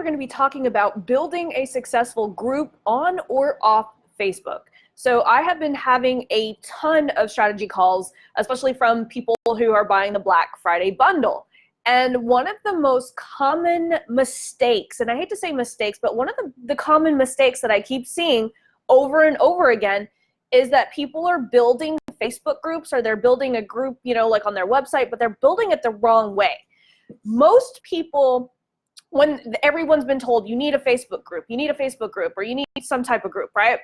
we're going to be talking about building a successful group on or off Facebook. So I have been having a ton of strategy calls, especially from people who are buying the Black Friday bundle. And one of the most common mistakes, and I hate to say mistakes, but one of the common mistakes that I keep seeing over and over again is that people are building Facebook groups, or they're building a group, like on their website, but they're building it the wrong way. Most people, when everyone's been told you need a Facebook group, or you need some type of group, right?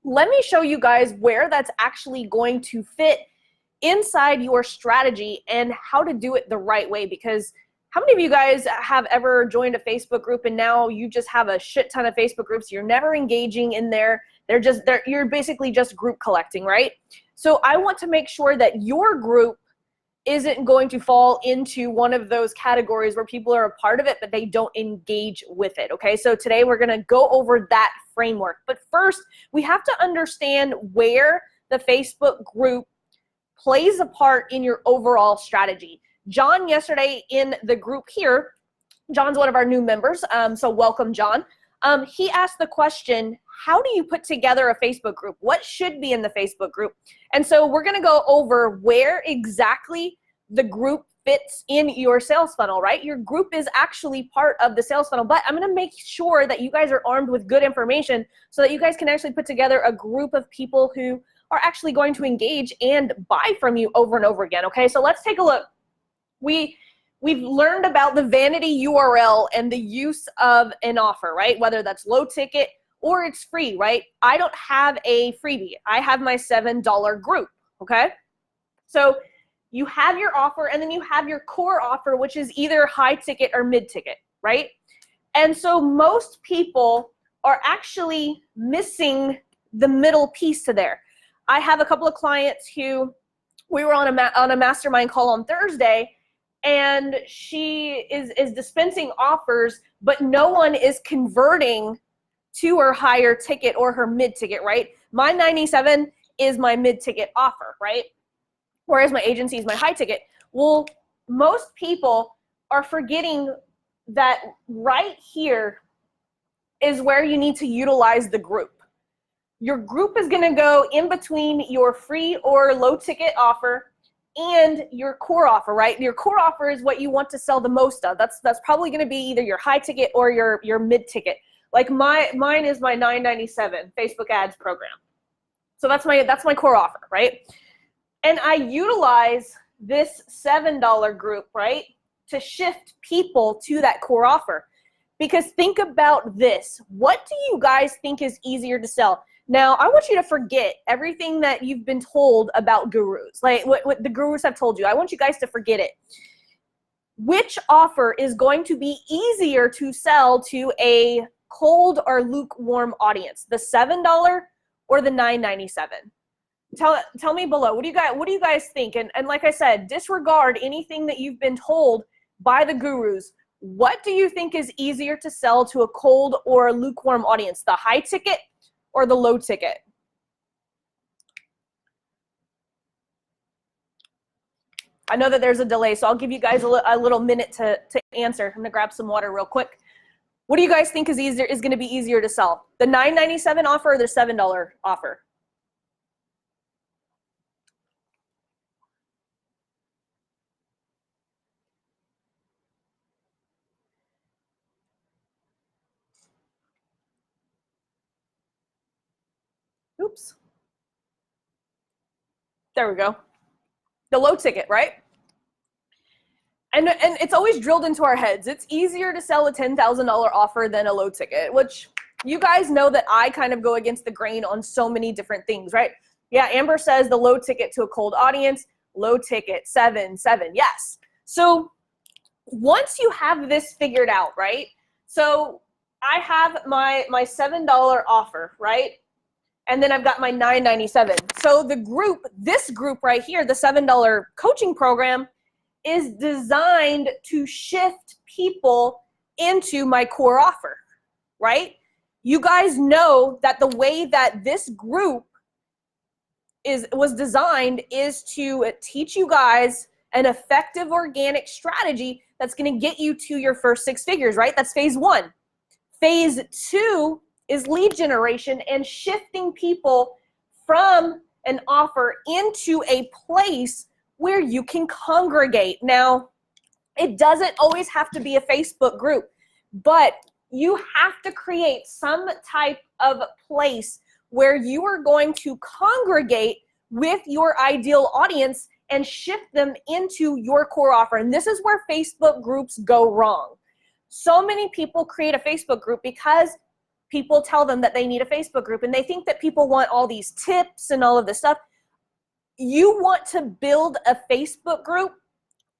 Let me show you guys where that's actually going to fit inside your strategy and how to do it the right way. Because how many of you guys have ever joined a Facebook group and now you just have a shit ton of Facebook groups? You're never engaging in there. You're basically just group collecting, right? So I want to make sure that your group isn't going to fall into one of those categories where people are a part of it, but they don't engage with it, okay? So today we're gonna go over that framework. But first, we have to understand where the Facebook group plays a part in your overall strategy. John, yesterday in the group here, John's one of our new members, so welcome, John. He asked the question, how do you put together a Facebook group? What should be in the Facebook group? And so we're gonna go over where exactly the group fits in your sales funnel, right? Your group is actually part of the sales funnel, but I'm gonna make sure that you guys are armed with good information so that you guys can actually put together a group of people who are actually going to engage and buy from you over and over again, okay? So let's take a look. We've learned about the vanity URL and the use of an offer, right? Whether that's low ticket or it's free, right? I don't have a freebie. I have my $7 group, okay? So you have your offer, and then you have your core offer, which is either high ticket or mid ticket, right? And so most people are actually missing the middle piece to there. I have a couple of clients who we were on a mastermind call on Thursday, and she is dispensing offers, but no one is converting to her higher ticket or her mid ticket, right? My 97 is my mid ticket offer, right? Whereas my agency is my high ticket. Well, most people are forgetting that right here is where you need to utilize the group. Your group is gonna go in between your free or low ticket offer and your core offer, right? Your core offer is what you want to sell the most of. That's probably gonna be either your high ticket or your mid ticket. Like mine is my $9.97 Facebook ads program. So that's my core offer, right? And I utilize this $7 group, right, to shift people to that core offer. Because think about this. What do you guys think is easier to sell? Now, I want you to forget everything that you've been told about gurus, like what the gurus have told you. I want you guys to forget it. Which offer is going to be easier to sell to a cold or lukewarm audience? The $7 or the $9.97? Tell me below. What do you guys think? And like I said, disregard anything that you've been told by the gurus. What do you think is easier to sell to a cold or lukewarm audience? The high ticket or the low ticket? I know that there's a delay, so I'll give you guys a little minute to answer. I'm gonna grab some water real quick. What do you guys think is gonna be easier to sell? The $9.97 offer or the $7 offer? Oops. There we go. The low ticket, right? And it's always drilled into our heads. It's easier to sell a $10,000 offer than a low ticket, which you guys know that I kind of go against the grain on so many different things, right? Yeah, Amber says the low ticket to a cold audience, low ticket, 7. Yes. So once you have this figured out, right? So I have my $7 offer, right? And then I've got my $9.97. So this group right here, the $7 coaching program, is designed to shift people into my core offer, right? You guys know that the way that this group was designed is to teach you guys an effective organic strategy that's going to get you to your first 6 figures, right? That's phase 1. Phase 2 is lead generation and shifting people from an offer into a place where you can congregate. Now, it doesn't always have to be a Facebook group, but you have to create some type of place where you are going to congregate with your ideal audience and shift them into your core offer. And this is where Facebook groups go wrong. So many people create a Facebook group because people tell them that they need a Facebook group, and they think that people want all these tips and all of this stuff. You want to build a Facebook group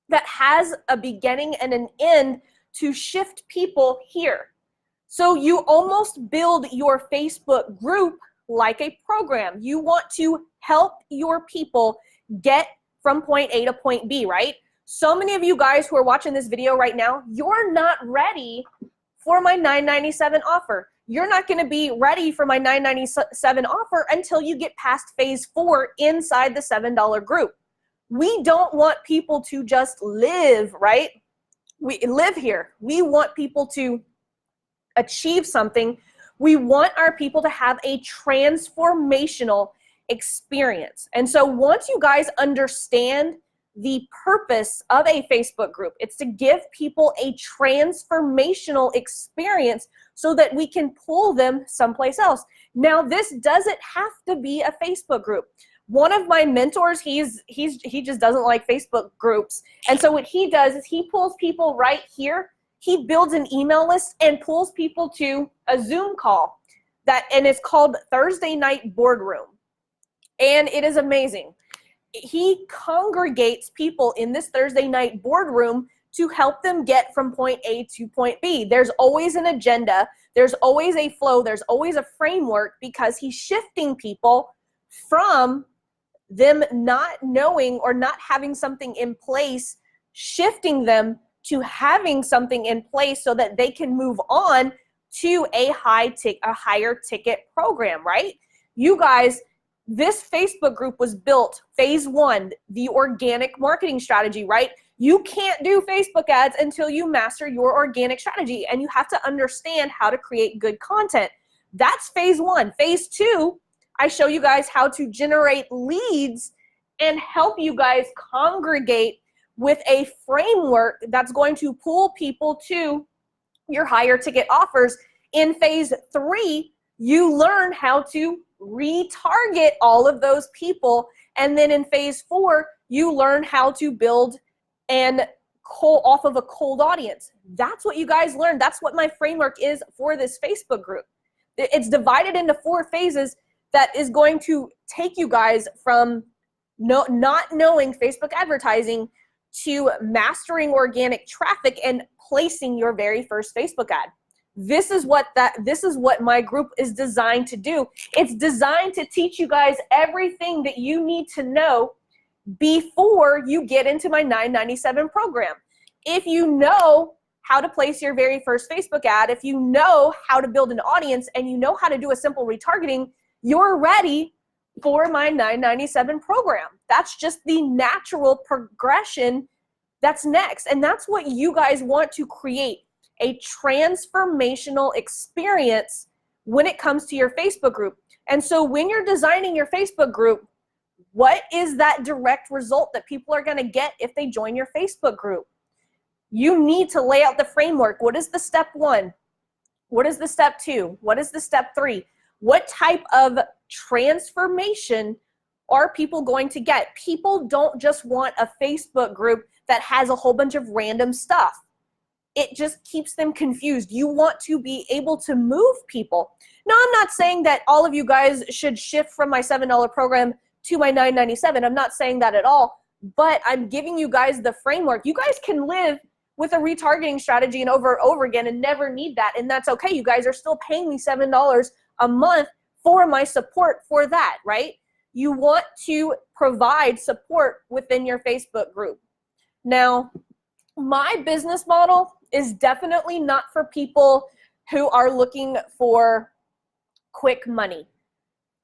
that has a beginning and an end to shift people here. So you almost build your Facebook group like a program. You want to help your people get from point A to point B, right? So many of you guys who are watching this video right now, you're not ready for my $9.97 offer. You're not going to be ready for my $9.97 offer until you get past phase 4 inside the $7 group. We don't want people to just live, right? We live here. We want people to achieve something. We want our people to have a transformational experience. And so once you guys understand the purpose of a Facebook group, it's to give people a transformational experience so that we can pull them someplace else. Now, this doesn't have to be a Facebook group. One of my mentors, he just doesn't like Facebook groups. And so what he does is he pulls people right here. He builds an email list and pulls people to a Zoom call and it's called Thursday Night Boardroom. And it is amazing. He congregates people in this Thursday night boardroom to help them get from point A to point B. There's always an agenda. There's always a flow. There's always a framework because he's shifting people from them not knowing or not having something in place, shifting them to having something in place so that they can move on to a higher ticket program, right? You guys, this Facebook group was built, phase 1, the organic marketing strategy, right? You can't do Facebook ads until you master your organic strategy, and you have to understand how to create good content. That's phase 1. Phase 2, I show you guys how to generate leads and help you guys congregate with a framework that's going to pull people to your higher ticket offers. In phase 3, you learn how to retarget all of those people. And then in phase 4, you learn how to build off of a cold audience. That's what you guys learn. That's what my framework is for this Facebook group. It's divided into 4 phases that is going to take you guys from not knowing Facebook advertising to mastering organic traffic and placing your very first Facebook ad. This is what my group is designed to do. It's designed to teach you guys everything that you need to know before you get into my $9.97 program. If you know how to place your very first Facebook ad, if you know how to build an audience, and you know how to do a simple retargeting, you're ready for my $9.97 program. That's just the natural progression that's next. And that's what you guys want to create, a transformational experience when it comes to your Facebook group. And so when you're designing your Facebook group, what is that direct result that people are going to get if they join your Facebook group? You need to lay out the framework. What is the step 1? What is the step 2? What is the step 3? What type of transformation are people going to get? People don't just want a Facebook group that has a whole bunch of random stuff. It just keeps them confused. You want to be able to move people. Now, I'm not saying that all of you guys should shift from my $7 program to my $9.97. I'm not saying that at all, but I'm giving you guys the framework. You guys can live with a retargeting strategy and over again and never need that, and that's okay. You guys are still paying me $7 a month for my support for that, right? You want to provide support within your Facebook group. Now, my business model is definitely not for people who are looking for quick money.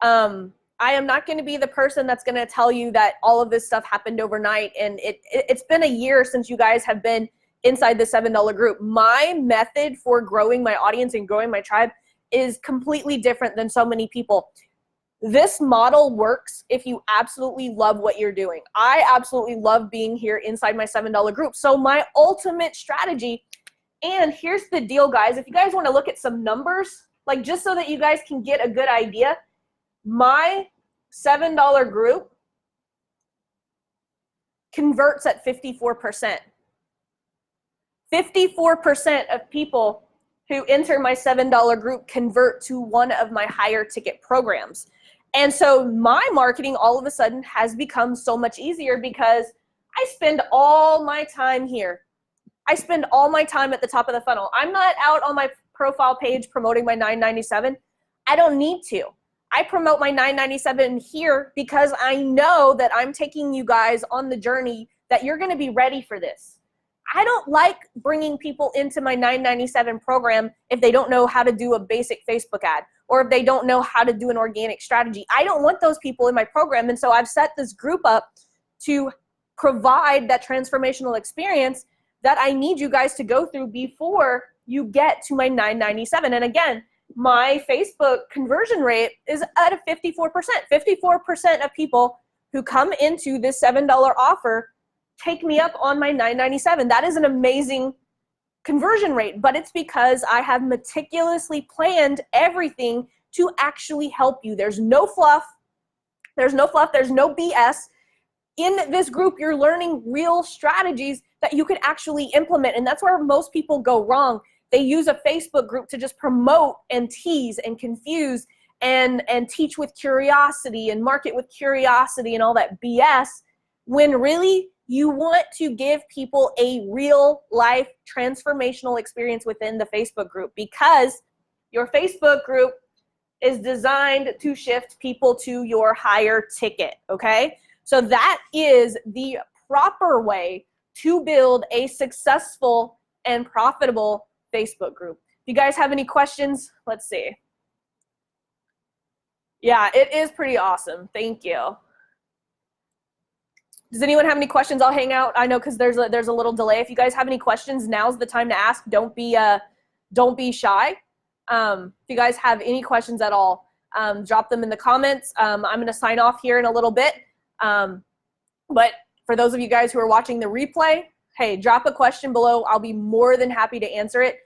I am not going to be the person that's going to tell you that all of this stuff happened overnight, and it's been a year since you guys have been inside the $7 group. My method for growing my audience and growing my tribe is completely different than so many people. This model works if you absolutely love what you're doing. I absolutely love being here inside my $7 group. So my ultimate strategy, and here's the deal, guys, if you guys want to look at some numbers, like just so that you guys can get a good idea, my $7 group converts at 54%. 54% of people who enter my $7 group convert to one of my higher ticket programs. And so my marketing all of a sudden has become so much easier because I spend all my time here. I spend all my time at the top of the funnel. I'm not out on my profile page promoting my $9.97. I don't need to. I promote my $9.97 here because I know that I'm taking you guys on the journey that you're going to be ready for this. I don't like bringing people into my $9.97 program if they don't know how to do a basic Facebook ad or if they don't know how to do an organic strategy. I don't want those people in my program. And so I've set this group up to provide that transformational experience that I need you guys to go through before you get to my $9.97. And again, my Facebook conversion rate is at a 54%. 54% of people who come into this $7 offer take me up on my $9.97. That is an amazing conversion rate, but it's because I have meticulously planned everything to actually help you. There's no fluff. There's no BS. In this group, you're learning real strategies that you can actually implement, and that's where most people go wrong. They use a Facebook group to just promote and tease and confuse and teach with curiosity and market with curiosity and all that BS, when really you want to give people a real life transformational experience within the Facebook group, because your Facebook group is designed to shift people to your higher ticket, okay? So that is the proper way to build a successful and profitable Facebook group. If you guys have any questions, let's see. Yeah, it is pretty awesome. Thank you. Does anyone have any questions? I'll hang out. I know because there's a little delay. If you guys have any questions, now's the time to ask. Don't be shy. If you guys have any questions at all, drop them in the comments. I'm going to sign off here in a little bit. But for those of you guys who are watching the replay, hey, drop a question below. I'll be more than happy to answer it.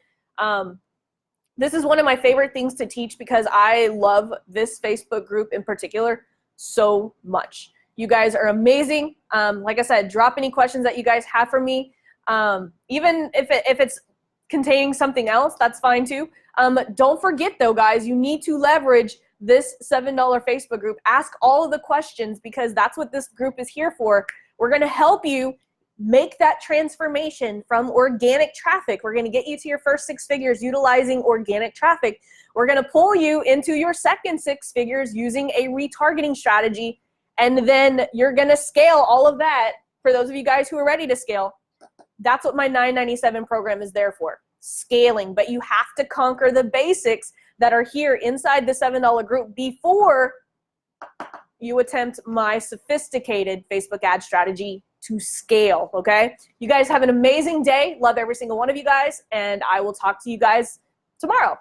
This is one of my favorite things to teach because I love this Facebook group in particular so much. You guys are amazing. Like I said, drop any questions that you guys have for me. Even if it's containing something else, that's fine too. Don't forget though, guys, you need to leverage this $7 Facebook group. Ask all of the questions because that's what this group is here for. We're going to help you make that transformation from organic traffic. We're going to get you to your first 6 figures utilizing organic traffic. We're going to pull you into your second 6 figures using a retargeting strategy. And then you're going to scale all of that. For those of you guys who are ready to scale, that's what my $9.97 program is there for, scaling. But you have to conquer the basics that are here inside the $7 group before you attempt my sophisticated Facebook ad strategy to scale, okay? You guys have an amazing day. Love every single one of you guys, and I will talk to you guys tomorrow.